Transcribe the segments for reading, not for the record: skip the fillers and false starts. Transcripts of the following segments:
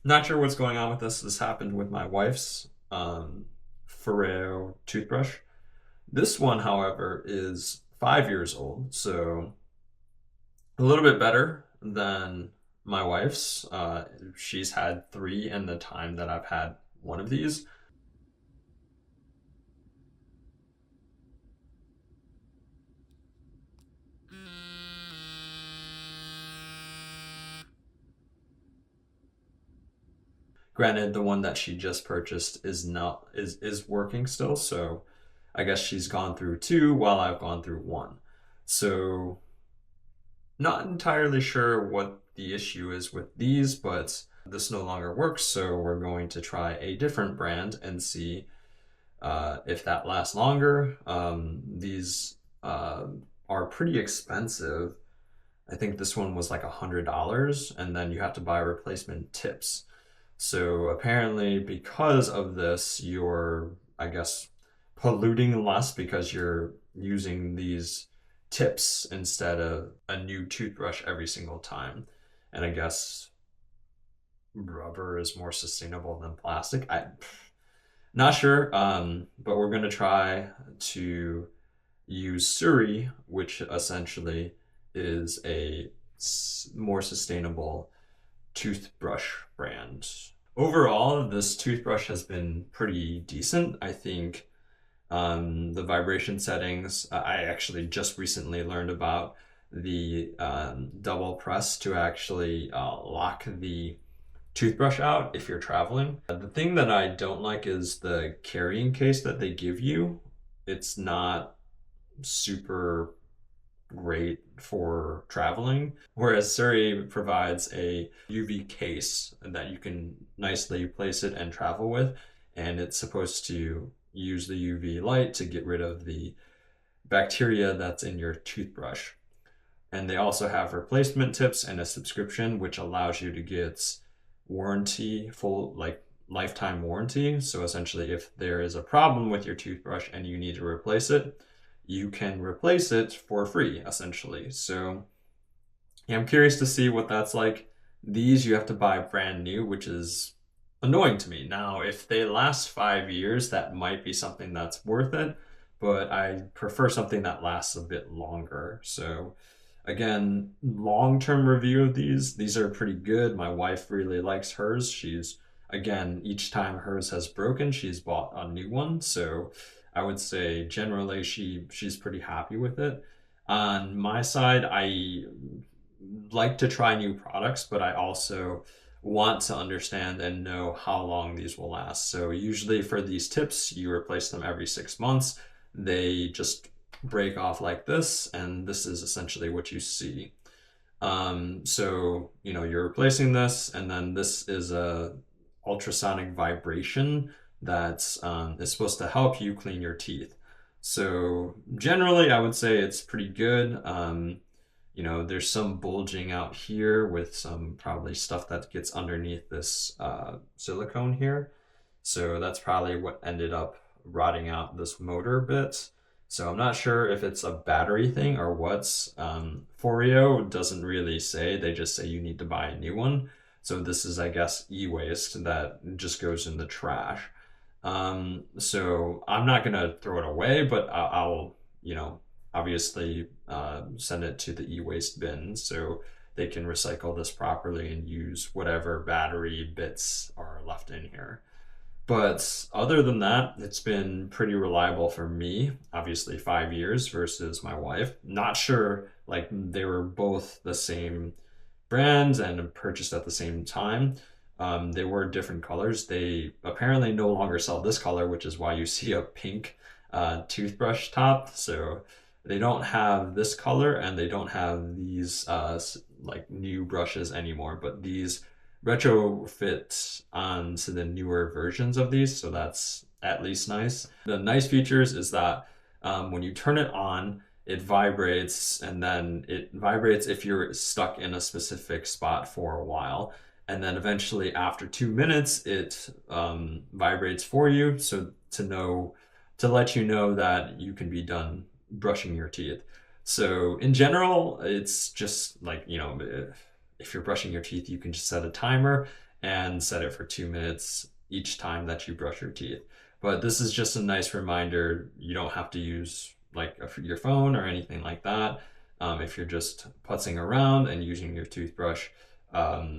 Not sure what's going on with this. This happened with my wife's Foreo toothbrush. This one, however, is 5 years old, so a little bit better than my wife's. She's had three in the time that I've had one of these. Granted, the one that she just purchased is working still, so I guess she's gone through two while I've gone through one. So not entirely sure what the issue is with these, but this no longer works, so we're going to try a different brand and see if that lasts longer. These are pretty expensive. I think this one was like $100, and then you have to buy replacement tips. So apparently, because of this, you're, I guess, polluting less because you're using these tips instead of a new toothbrush every single time. And I guess rubber is more sustainable than plastic. Not sure, but we're gonna try to use Suri, which essentially is a more sustainable toothbrush brand. Overall, this toothbrush has been pretty decent. I think the vibration settings, I actually just recently learned about the double press to actually lock the toothbrush out if you're traveling. The thing that I don't like is the carrying case that they give you. It's not super great for traveling, whereas Surrey provides a UV case that you can nicely place it and travel with, and it's supposed to use the UV light to get rid of the bacteria that's in your toothbrush. And they also have replacement tips and a subscription which allows you to get warranty, full like lifetime warranty. So essentially, if there is a problem with your toothbrush and you need to replace it, you can replace it for free, essentially. So yeah, I'm curious to see what that's like. These you have to buy brand new, which is annoying to me. Now, if they last 5 years, that might be something that's worth it, but I prefer something that lasts a bit longer. So again, long-term review of these are pretty good. My wife really likes hers. She's, again, each time hers has broken, she's bought a new one. So I would say generally she's pretty happy with it. On my side, I like to try new products, but I also want to understand and know how long these will last. So usually for these tips, you replace them every 6 months. They just break off like this, and this is essentially what you see. So you're replacing this, and then this is a ultrasonic vibration that is supposed to help you clean your teeth. So generally, I would say it's pretty good. There's some bulging out here with some probably stuff that gets underneath this silicone here. So that's probably what ended up rotting out this motor bit. So I'm not sure if it's a battery thing or what's. Foreo doesn't really say, they just say you need to buy a new one. So this is, I guess, e-waste that just goes in the trash. So I'm not gonna throw it away, but I'll obviously send it to the e-waste bin so they can recycle this properly and use whatever battery bits are left in here. But other than that, it's been pretty reliable for me. Obviously 5 years versus my wife. Not sure, like they were both the same brand and purchased at the same time. They were different colors. They apparently no longer sell this color, which is why you see a pink toothbrush top. So they don't have this color, and they don't have these like new brushes anymore, but these retrofit onto the newer versions of these, so that's at least nice. The nice features is that when you turn it on, it vibrates, and then it vibrates if you're stuck in a specific spot for a while. And then eventually after 2 minutes, it vibrates for you, so to let you know that you can be done brushing your teeth. So in general, it's just like, if you're brushing your teeth, you can just set a timer, and set it for 2 minutes each time that you brush your teeth. But this is just a nice reminder. You don't have to use like your phone or anything like that. If you're just putzing around and using your toothbrush,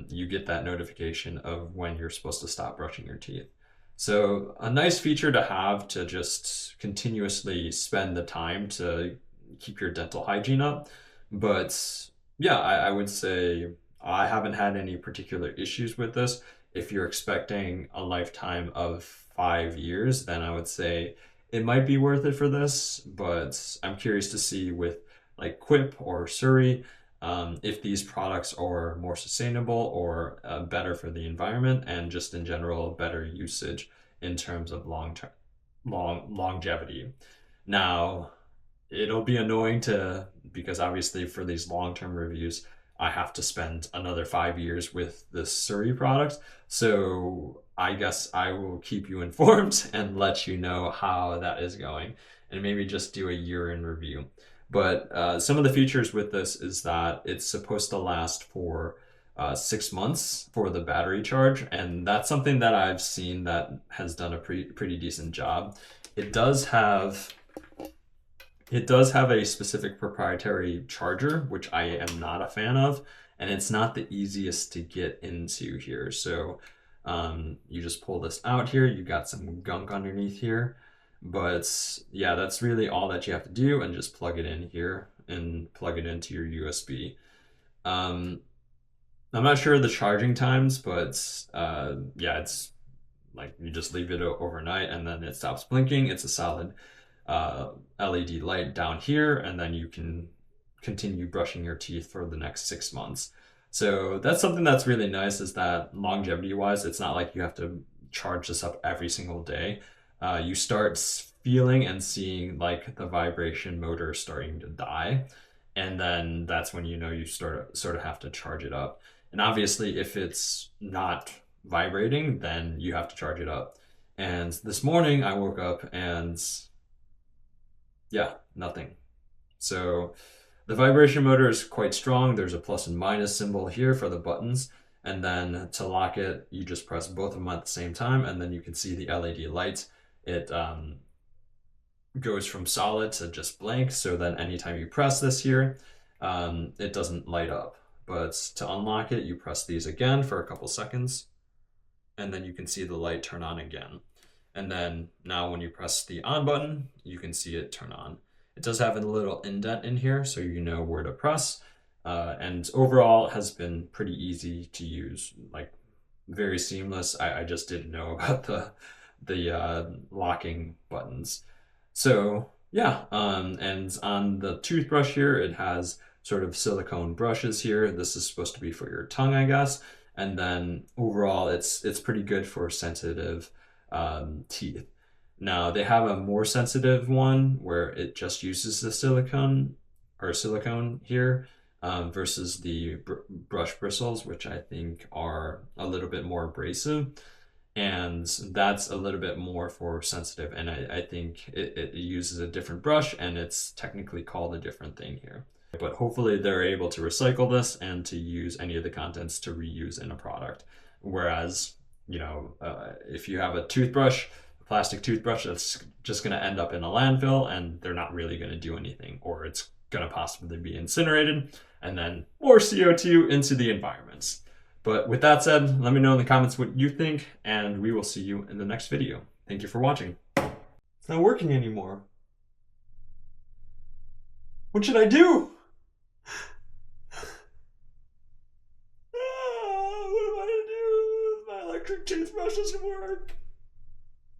you get that notification of when you're supposed to stop brushing your teeth. So a nice feature to have to just continuously spend the time to keep your dental hygiene up. But yeah, I would say I haven't had any particular issues with this. If you're expecting a lifetime of 5 years, then I would say it might be worth it for this. But I'm curious to see with like Quip or Surrey, if these products are more sustainable or better for the environment and just in general better usage in terms of longevity. Now, it'll be annoying because obviously for these long-term reviews, I have to spend another 5 years with the Surrey product. So I guess I will keep you informed and let you know how that is going and maybe just do a year in review. But some of the features with this is that it's supposed to last for 6 months for the battery charge. And that's something that I've seen that has done a pretty decent job. It does have a specific proprietary charger, which I am not a fan of, and it's not the easiest to get into here. So you just pull this out here. You got some gunk underneath here. But yeah, that's really all that you have to do, and just plug it in here and plug it into your USB. I'm not sure of the charging times, but yeah, it's like you just leave it overnight and then it stops blinking. It's a solid LED light down here, and then you can continue brushing your teeth for the next 6 months. So that's something that's really nice, is that longevity wise, it's not like you have to charge this up every single day. You start feeling and seeing like the vibration motor starting to die, and then that's when you sort of have to charge it up. And obviously if it's not vibrating, then you have to charge it up. And this morning I woke up and yeah, nothing. So the vibration motor is quite strong. There's a plus and minus symbol here for the buttons. And then to lock it, you just press both of them at the same time, and then you can see the LED lights. It goes from solid to just blank. So then anytime you press this here, it doesn't light up. But to unlock it, you press these again for a couple seconds, and then you can see the light turn on again. And then now when you press the on button, you can see it turn on. It does have a little indent in here, so you know where to press. And overall, it has been pretty easy to use, like very seamless. I just didn't know about the locking buttons. So yeah, and on the toothbrush here, it has sort of silicone brushes here. This is supposed to be for your tongue, I guess. And then overall, it's pretty good for sensitive teeth. Now they have a more sensitive one where it just uses the silicone here versus the brush bristles, which I think are a little bit more abrasive. And that's a little bit more for sensitive. And I think it uses a different brush, and it's technically called a different thing here. But hopefully they're able to recycle this and to use any of the contents to reuse in a product. Whereas, if you have a plastic toothbrush that's just going to end up in a landfill and they're not really going to do anything, or it's going to possibly be incinerated and then more CO2 into the environment. But with that said, let me know in the comments what you think, and we will see you in the next video. Thank you for watching. It's not working anymore. What should I do? What am I gonna do? My electric toothbrush doesn't work.